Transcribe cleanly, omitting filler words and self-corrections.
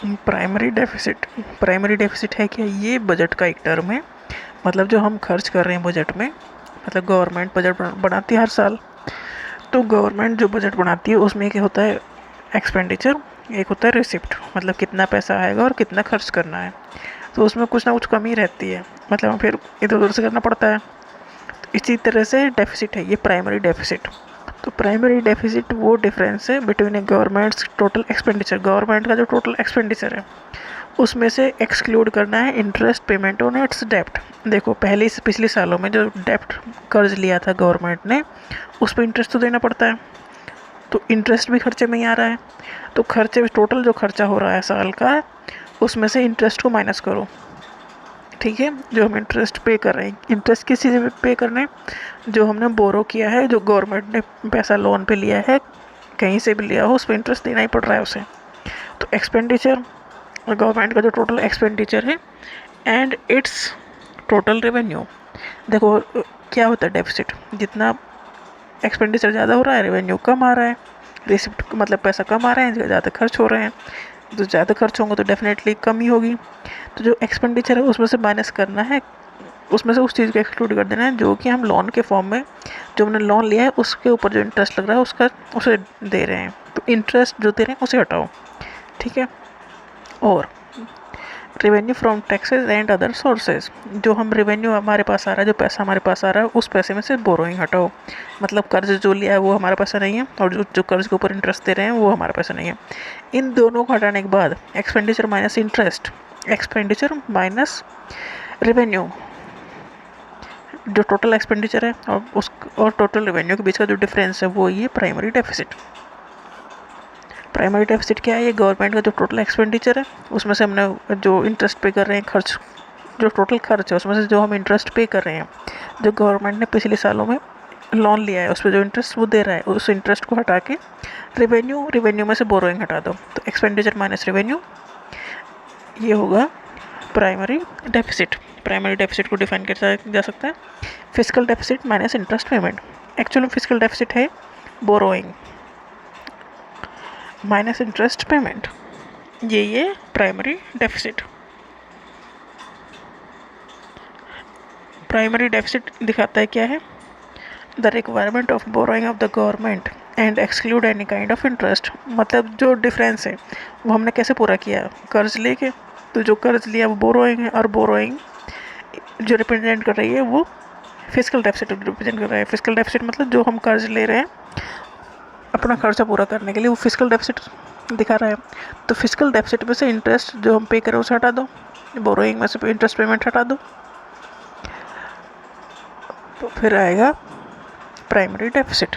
Primary deficit है क्या? ये बजट का एक टर्म है। मतलब जो हम खर्च कर रहे हैं बजट में, मतलब गवर्नमेंट बजट बनाती है हर साल। तो गवर्नमेंट जो बजट बनाती है उसमें क्या होता है? एक्सपेंडिचर, एक होता है रिसिप्ट, मतलब कितना पैसा आएगा और कितना खर्च करना है। तो उसमें कुछ ना कुछ कमी रहती है, मतलब हम फिर इधर उधर से करना पड़ता है। तो इसी तरह से डेफिसिट है ये प्राइमरी डेफिसिट। तो प्राइमरी डेफिसिट वो डिफरेंस है बिटवीन ए गवर्नमेंट्स टोटल एक्सपेंडिचर, गवर्नमेंट का जो टोटल एक्सपेंडिचर है उसमें से एक्सक्लूड करना है इंटरेस्ट पेमेंट ऑन इट्स डेप्ट। देखो पहले से पिछले सालों में जो डेप्ट कर्ज लिया था गवर्नमेंट ने, उस पर इंटरेस्ट तो देना पड़ता है, तो इंटरेस्ट भी खर्चे में ही आ रहा है। तो खर्चे में टोटल जो खर्चा हो रहा है साल का, उसमें से इंटरेस्ट को माइनस करो। ठीक है, जो हम इंटरेस्ट पे कर रहे हैं, इंटरेस्ट किस चीज़ में पे करना है? जो हमने बोरो किया है, जो गवर्नमेंट ने पैसा लोन पे लिया है, कहीं से भी लिया हो, उस पर इंटरेस्ट देना ही पड़ रहा है उसे। तो एक्सपेंडिचर, गवर्नमेंट का जो टोटल एक्सपेंडिचर है एंड इट्स टोटल रेवेन्यू। देखो क्या होता है डेफिसिट, जितना एक्सपेंडिचर ज़्यादा हो रहा है रेवेन्यू कम आ रहा है, रिसिप्ट मतलब पैसा कम आ रहा है, ज़्यादा खर्च हो रहे हैं। तो ज़्यादा खर्च होंगे तो डेफिनेटली कमी होगी। तो जो एक्सपेंडिचर है उसमें से माइनस करना है, उसमें से उस चीज़ को एक्सक्लूड कर देना है जो कि हम लोन के फॉर्म में, जो हमने लोन लिया है उसके ऊपर जो इंटरेस्ट लग रहा है उसका, उसे दे रहे हैं। तो इंटरेस्ट जो दे रहे हैं उसे हटाओ। ठीक है। और revenue from taxes and other sources, जो हम रेवेन्यू हमारे पास आ रहा है, जो पैसा हमारे पास आ रहा है, उस पैसे में से बोरोइंग हटाओ। मतलब कर्ज जो लिया है वो हमारा पैसा नहीं है, और जो कर्ज के ऊपर इंटरेस्ट दे रहे हैं वो हमारा पैसा नहीं है। इन दोनों को हटाने के बाद expenditure minus interest, expenditure minus revenue, जो टोटल एक्सपेंडिचर है और टोटल रेवेन्यू के बीच का जो डिफरेंस है वो ये प्राइमरी डेफिसिट। प्राइमरी डेफिसिट क्या है? ये गवर्नमेंट का जो टोटल एक्सपेंडिचर है उसमें से हमने जो इंटरेस्ट पे कर रहे हैं, खर्च, जो टोटल खर्च है उसमें से जो हम इंटरेस्ट पे कर रहे हैं, जो गवर्नमेंट ने पिछले सालों में लोन लिया है उस पर जो इंटरेस्ट वो दे रहा है, उस इंटरेस्ट को हटा के रेवेन्यू में से बोरोइंग हटा दो। तो एक्सपेंडिचर माइनस रेवेन्यू, ये होगा प्राइमरी डेफिसिट। प्राइमरी डेफिसिट को डिफाइन किया जा सकता है physical deficit minus interest payment. Actually physical deficit है बोरोइंग माइनस इंटरेस्ट पेमेंट, ये प्राइमरी डेफिसिट। प्राइमरी डेफिसिट दिखाता है क्या है? The requirement of borrowing of the government and exclude any kind of interest. मतलब जो डिफरेंस है वो हमने कैसे पूरा किया? कर्ज लेके। तो जो कर्ज लिया वो बोरोइंग है, और बोरोइंग जो रिप्रेजेंट कर रही है वो फिजिकल डेफिसिट रिप्रेजेंट कर रहा है। फिजिकल डेफिसिट मतलब जो हम कर्ज ले रहे हैं अपना खर्चा पूरा करने के लिए, वो फिजिकल डेफिसिट दिखा रहा है। तो फिजिकल डेफिसिट में से इंटरेस्ट जो हम पे करें उसे हटा दो, बोरोइंग में से इंटरेस्ट पेमेंट हटा दो, तो फिर आएगा प्राइमरी डेफिसिट।